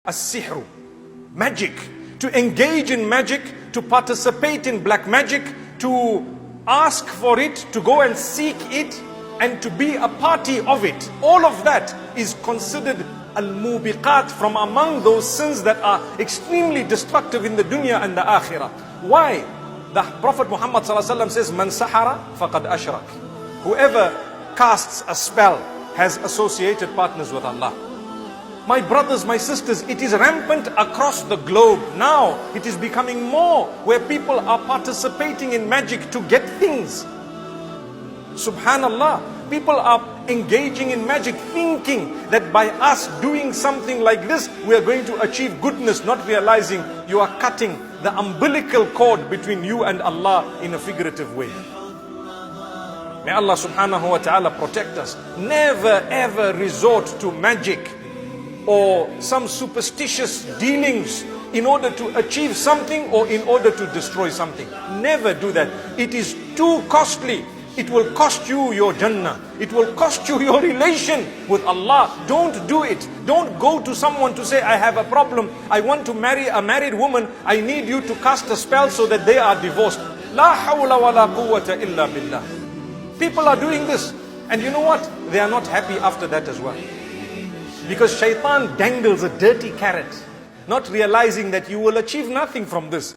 𝗟𝗓𝗞𝗘, magic, to engage in magic, to participate in black magic, to ask for it, to go and seek it, and to be a party of it. All of that is considered al-mubiqat, from among those sins that are extremely destructive in the dunya and the akhirah. Why? The Prophet Muhammad says, Man sahara faqad ashrak. Whoever casts a spell has associated partners with Allah. My brothers, my sisters, it is rampant across the globe. Now it is becoming more where people are participating in magic to get things. Subhanallah, people are engaging in magic thinking that by us doing something like this, we are going to achieve goodness, not realizing you are cutting the umbilical cord between you and Allah in a figurative way. May Allah subhanahu wa ta'ala protect us. Never ever resort to magic or some superstitious dealings in order to achieve something or in order to destroy something. Never do that. It is too costly. It will cost you your Jannah. It will cost you your relation with Allah. Don't do it. Don't go to someone to say, I have a problem. I want to marry a married woman. I need you to cast a spell so that they are divorced. La hawla wa la quwwata illa billah. People are doing this. And you know what? They are not happy after that as well. Because shaitan dangles a dirty carrot, not realizing that you will achieve nothing from this.